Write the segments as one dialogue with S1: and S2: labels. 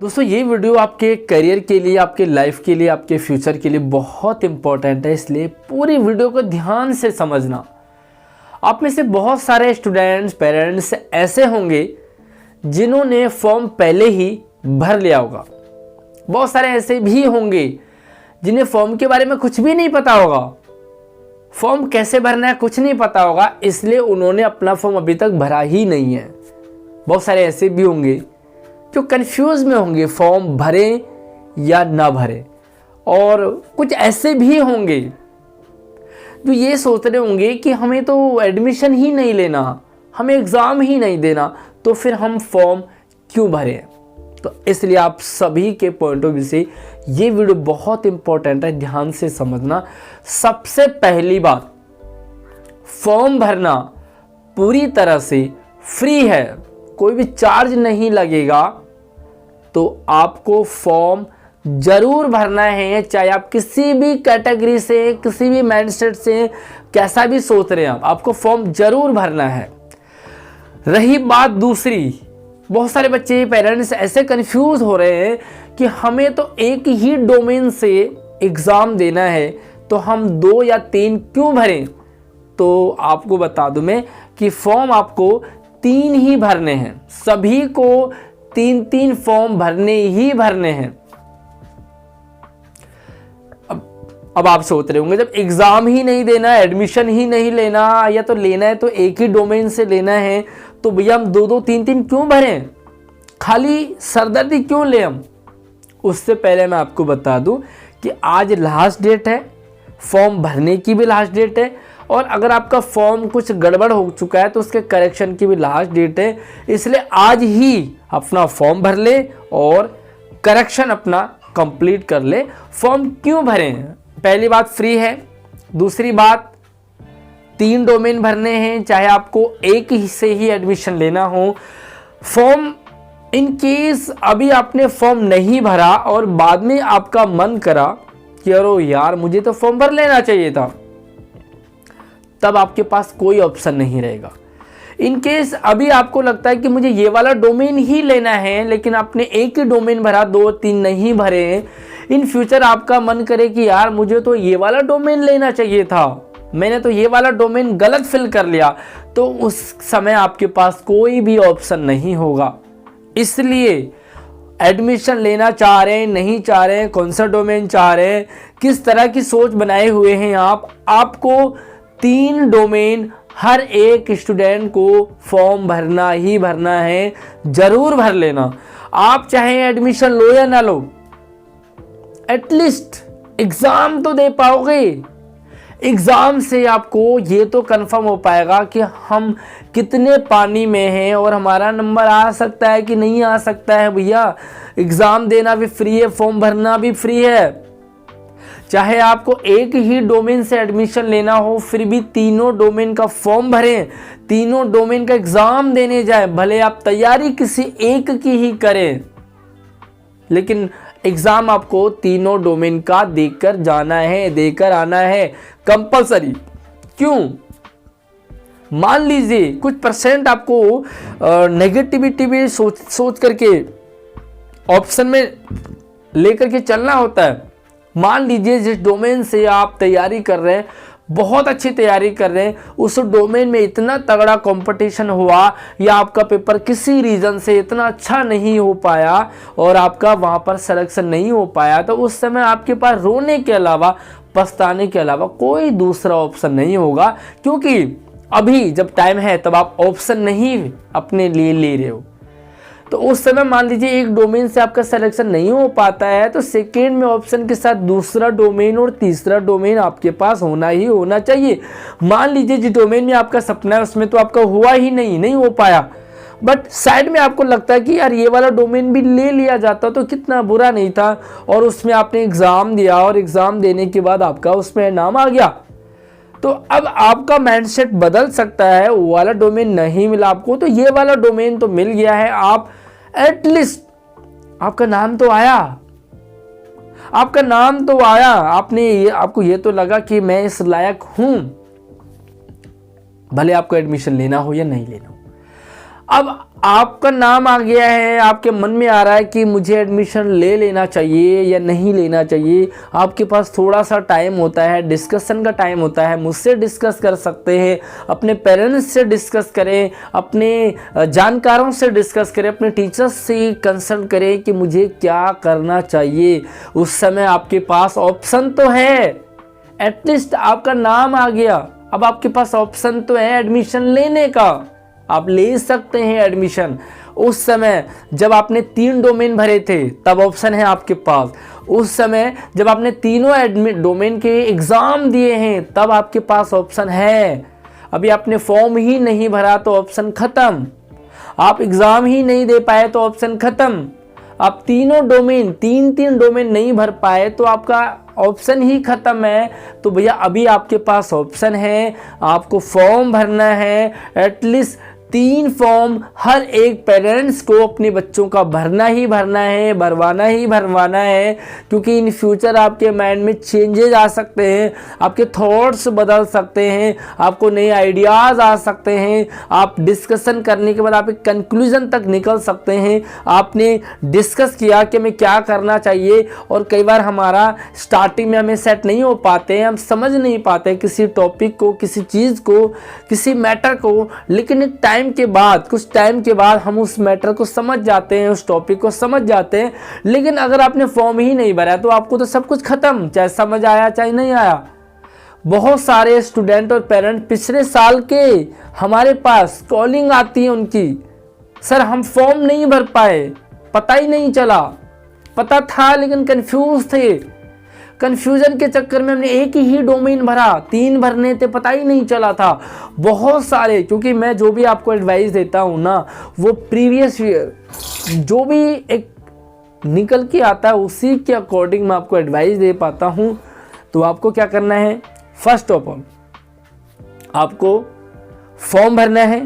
S1: दोस्तों ये वीडियो आपके करियर के लिए, आपके लाइफ के लिए, आपके फ्यूचर के लिए बहुत इंपॉर्टेंट है, इसलिए पूरी वीडियो को ध्यान से समझना। आप में से बहुत सारे स्टूडेंट्स, पेरेंट्स ऐसे होंगे जिन्होंने फॉर्म पहले ही भर लिया होगा। बहुत सारे ऐसे भी होंगे जिन्हें फॉर्म के बारे में कुछ भी नहीं पता होगा, फॉर्म कैसे भरना है कुछ नहीं पता होगा, इसलिए उन्होंने अपना फॉर्म अभी तक भरा ही नहीं है। बहुत सारे ऐसे भी होंगे जो कंफ्यूज में होंगे फॉर्म भरें या ना भरें, और कुछ ऐसे भी होंगे जो ये सोच रहे होंगे कि हमें तो एडमिशन ही नहीं लेना, हमें एग्ज़ाम ही नहीं देना, तो फिर हम फॉर्म क्यों भरें। तो इसलिए आप सभी के पॉइंट ऑफ व्यू से ये वीडियो बहुत इंपॉर्टेंट है, ध्यान से समझना। सबसे पहली बात, फॉर्म भरना पूरी तरह से फ्री है, कोई भी चार्ज नहीं लगेगा। तो आपको फॉर्म जरूर भरना है, चाहे आप किसी भी कैटेगरी से, किसी भी माइंडसेट से, कैसा भी सोच रहे हैं, आपको फॉर्म जरूर भरना है। रही बात दूसरी, बहुत सारे बच्चे, पेरेंट्स ऐसे कंफ्यूज हो रहे हैं कि हमें तो एक ही डोमेन से एग्ज़ाम देना है, तो हम 2 या 3 क्यों भरें। तो आपको बता दूं मैं कि फॉर्म आपको 3 ही भरने हैं, सभी को 3-3 फॉर्म भरने ही भरने हैं। अब आप सोच रहे होंगे जब एग्जाम ही नहीं देना, एडमिशन ही नहीं लेना, या तो लेना है तो एक ही डोमेन से लेना है, तो भैया हम 2-2, 3-3 क्यों भरें, खाली सरदर्दी क्यों ले हम। उससे पहले मैं आपको बता दूं कि आज लास्ट डेट है, फॉर्म भरने की भी लास्ट डेट है, और अगर आपका फॉर्म कुछ गड़बड़ हो चुका है तो उसके करेक्शन की भी लास्ट डेट है। इसलिए आज ही अपना फॉर्म भर ले और करेक्शन अपना कंप्लीट कर ले। फॉर्म क्यों भरें, पहली बात फ्री है, दूसरी बात 3 डोमेन भरने हैं, चाहे आपको एक ही से ही एडमिशन लेना हो। फॉर्म इन केस अभी आपने फॉर्म नहीं भरा और बाद में आपका मन करा कि अरे यार मुझे तो फॉर्म भर लेना चाहिए था, तब आपके पास कोई ऑप्शन नहीं रहेगा। इन केस अभी आपको लगता है कि मुझे ये वाला डोमेन ही लेना है, लेकिन आपने एक ही डोमेन भरा, 2-3 नहीं भरे हैं, इन फ्यूचर आपका मन करे कि यार मुझे तो ये वाला डोमेन लेना चाहिए था, मैंने तो ये वाला डोमेन गलत फिल कर लिया, तो उस समय आपके पास कोई भी ऑप्शन नहीं होगा। इसलिए एडमिशन लेना चाह रहे हैं, नहीं चाह रहे हैं, कौन सा डोमेन चाह रहे हैं, किस तरह की सोच बनाए हुए हैं आप, आपको 3 डोमेन हर एक स्टूडेंट को फॉर्म भरना ही भरना है, जरूर भर लेना। आप चाहे एडमिशन लो या ना लो, एटलीस्ट एग्जाम तो दे पाओगे। एग्जाम से आपको ये तो कंफर्म हो पाएगा कि हम कितने पानी में हैं और हमारा नंबर आ सकता है कि नहीं आ सकता है। भैया एग्जाम देना भी फ्री है, फॉर्म भरना भी फ्री है। चाहे आपको एक ही डोमेन से एडमिशन लेना हो, फिर भी तीनों डोमेन का फॉर्म भरें, तीनों डोमेन का एग्जाम देने जाए, भले आप तैयारी किसी एक की ही करें, लेकिन एग्जाम आपको तीनों डोमेन का देकर जाना है, देकर आना है, कंपलसरी। क्यों, मान लीजिए कुछ परसेंट आपको नेगेटिविटी में सोच करके ऑप्शन में लेकर के चलना होता है। मान लीजिए जिस डोमेन से आप तैयारी कर रहे हैं, बहुत अच्छी तैयारी कर रहे हैं, उस डोमेन में इतना तगड़ा कंपटीशन हुआ या आपका पेपर किसी रीज़न से इतना अच्छा नहीं हो पाया और आपका वहाँ पर सिलेक्शन नहीं हो पाया, तो उस समय आपके पास रोने के अलावा, पछताने के अलावा कोई दूसरा ऑप्शन नहीं होगा। क्योंकि अभी जब टाइम है तब आप ऑप्शन नहीं अपने लिए ले रहे हो। तो उस समय मान लीजिए एक डोमेन से आपका सिलेक्शन नहीं हो पाता है, तो सेकेंड में ऑप्शन के साथ दूसरा डोमेन और तीसरा डोमेन आपके पास होना ही होना चाहिए। मान लीजिए जिस डोमेन में आपका सपना है उसमें तो आपका हुआ ही नहीं हो पाया, बट साइड में आपको लगता है कि यार ये वाला डोमेन भी ले लिया जाता तो कितना बुरा नहीं था, और उसमें आपने एग्ज़ाम दिया और एग्ज़ाम देने के बाद आपका उसमें नाम आ गया, तो अब आपका माइंडसेट बदल सकता है। वो वाला डोमेन नहीं मिला आपको, तो ये वाला डोमेन तो मिल गया है, आप एटलीस्ट आपका नाम तो आया, आपका नाम तो आया, आपको ये तो लगा कि मैं इस लायक हूं, भले आपको एडमिशन लेना हो या नहीं लेना हो। अब आपका नाम आ गया है, आपके मन में आ रहा है कि मुझे एडमिशन ले लेना चाहिए या नहीं लेना चाहिए। आपके पास थोड़ा सा टाइम होता है, डिस्कशन का टाइम होता है, मुझसे डिस्कस कर सकते हैं, अपने पेरेंट्स से डिस्कस करें, अपने जानकारों से डिस्कस करें, अपने टीचर्स से कंसल्ट करें कि मुझे क्या करना चाहिए। उस समय आपके पास ऑप्शन तो है, एटलीस्ट आपका नाम आ गया, अब आपके पास ऑप्शन तो है एडमिशन लेने का, आप ले सकते हैं एडमिशन। उस समय जब आपने 3 डोमेन भरे थे तब ऑप्शन है आपके पास। उस समय जब आपने तीनों डोमेन के एग्ज़ाम दिए हैं तब आपके पास ऑप्शन है। अभी आपने फॉर्म ही नहीं भरा तो ऑप्शन ख़त्म, आप एग्ज़ाम ही नहीं दे पाए तो ऑप्शन ख़त्म, आप तीन डोमेन नहीं भर पाए तो आपका ऑप्शन ही ख़त्म है। तो भैया अभी आपके पास ऑप्शन है, आपको फॉर्म भरना है, एटलीस्ट 3 फॉर्म हर एक पेरेंट्स को अपने बच्चों का भरना ही भरना है, भरवाना है, क्योंकि इन फ्यूचर आपके माइंड में चेंजेस आ सकते हैं, आपके थॉट्स बदल सकते हैं, आपको नए आइडियाज़ आ सकते हैं, आप डिस्कशन करने के बाद आप एक कंक्लूजन तक निकल सकते हैं। आपने डिस्कस किया कि हमें क्या करना चाहिए, और कई बार हमारा स्टार्टिंग में हमें सेट नहीं हो पाते हैं, हम समझ नहीं पाते किसी टॉपिक को, किसी चीज़ को, किसी मैटर को, लेकिन एक कुछ टाइम के बाद हम उस मैटर को समझ जाते हैं, उस टॉपिक को समझ जाते हैं। लेकिन अगर आपने फॉर्म ही नहीं भरा तो आपको तो सब कुछ खत्म, चाहे समझ आया चाहे नहीं आया। बहुत सारे स्टूडेंट और पेरेंट पिछले साल के हमारे पास कॉलिंग आती है उनकी, सर हम फॉर्म नहीं भर पाए, पता ही नहीं चला, पता था लेकिन कंफ्यूज थे, कन्फ्यूज़न के चक्कर में हमने एक ही डोमेन भरा, 3 भरने थे, पता ही नहीं चला था। बहुत सारे, क्योंकि मैं जो भी आपको एडवाइस देता हूँ ना वो प्रीवियस ईयर जो भी एक निकल के आता है उसी के अकॉर्डिंग मैं आपको एडवाइस दे पाता हूँ। तो आपको क्या करना है, फर्स्ट ऑफ ऑल आपको फॉर्म भरना है,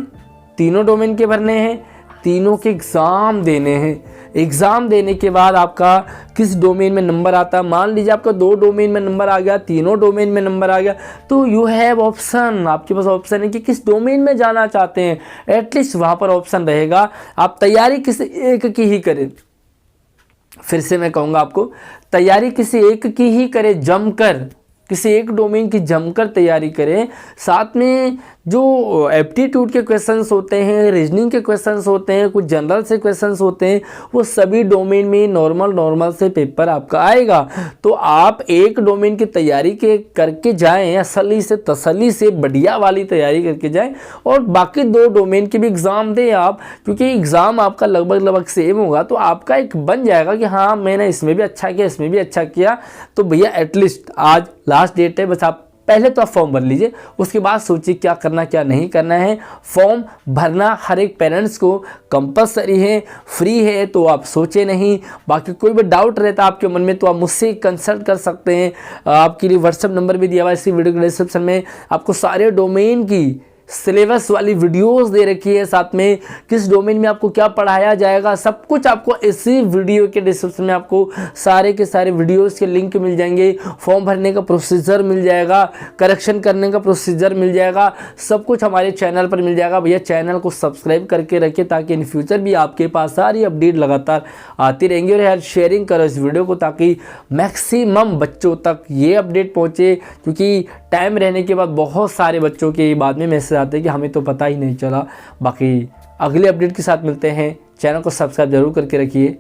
S1: तीनों डोमेन के भरने हैं, तीनों के एग्ज़ाम देने हैं। एग्ज़ाम देने के बाद आपका किस डोमेन में नंबर आता है, मान लीजिए आपका 2 डोमेन में नंबर आ गया, तीनों डोमेन में नंबर आ गया, तो यू हैव ऑप्शन, आपके पास ऑप्शन है कि किस डोमेन में जाना चाहते हैं, एटलीस्ट वहाँ पर ऑप्शन रहेगा। आप तैयारी किसी एक की ही करें, फिर से मैं कहूँगा आपको तैयारी किसी एक की ही करें, जमकर किसी एक डोमेन की जमकर तैयारी करें। साथ में जो एप्टीट्यूड के क्वेश्चंस होते हैं, रीजनिंग के क्वेश्चंस होते हैं, कुछ जनरल से क्वेश्चंस होते हैं, वो सभी डोमेन में नॉर्मल से पेपर आपका आएगा। तो आप एक डोमेन की तैयारी करके जाएं, असली से तसल्ली से बढ़िया वाली तैयारी करके जाएं, और बाकी 2 डोमेन के भी एग्ज़ाम दें आप, क्योंकि एग्ज़ाम आपका लगभग सेम होगा। तो आपका एक बन जाएगा कि हाँ मैंने इसमें भी अच्छा किया, इसमें भी अच्छा किया। तो भैया एटलीस्ट आज लास्ट डेट है, बस आप पहले तो आप फॉर्म भर लीजिए, उसके बाद सोचिए क्या करना क्या नहीं करना है। फॉर्म भरना हर एक पेरेंट्स को कंपलसरी है, फ्री है, तो आप सोचे नहीं। बाकी कोई भी डाउट रहता है आपके मन में तो आप मुझसे कंसल्ट कर सकते हैं। आपके लिए व्हाट्सएप नंबर भी दिया हुआ है इसी वीडियो के डिस्क्रिप्शन में, आपको सारे डोमेन की सिलेबस वाली वीडियोस दे रखी है, साथ में किस डोमेन में आपको क्या पढ़ाया जाएगा, सब कुछ आपको इसी वीडियो के डिस्क्रिप्शन में आपको सारे के सारे वीडियोस के लिंक मिल जाएंगे। फॉर्म भरने का प्रोसीजर मिल जाएगा, करेक्शन करने का प्रोसीजर मिल जाएगा, सब कुछ हमारे चैनल पर मिल जाएगा। भैया चैनल को सब्सक्राइब करके रखिए ताकि इन फ्यूचर भी आपके पास सारी अपडेट लगातार आती रहेंगी। और यार शेयरिंग करो इस वीडियो को ताकि मैक्सिमम बच्चों तक ये अपडेट पहुँचे, क्योंकि टाइम रहने के बाद बहुत सारे बच्चों के बाद में मैसेज आते हैं कि हमें तो पता ही नहीं चला। बाकी अगले अपडेट के साथ मिलते हैं, चैनल को सब्सक्राइब जरूर करके रखिए।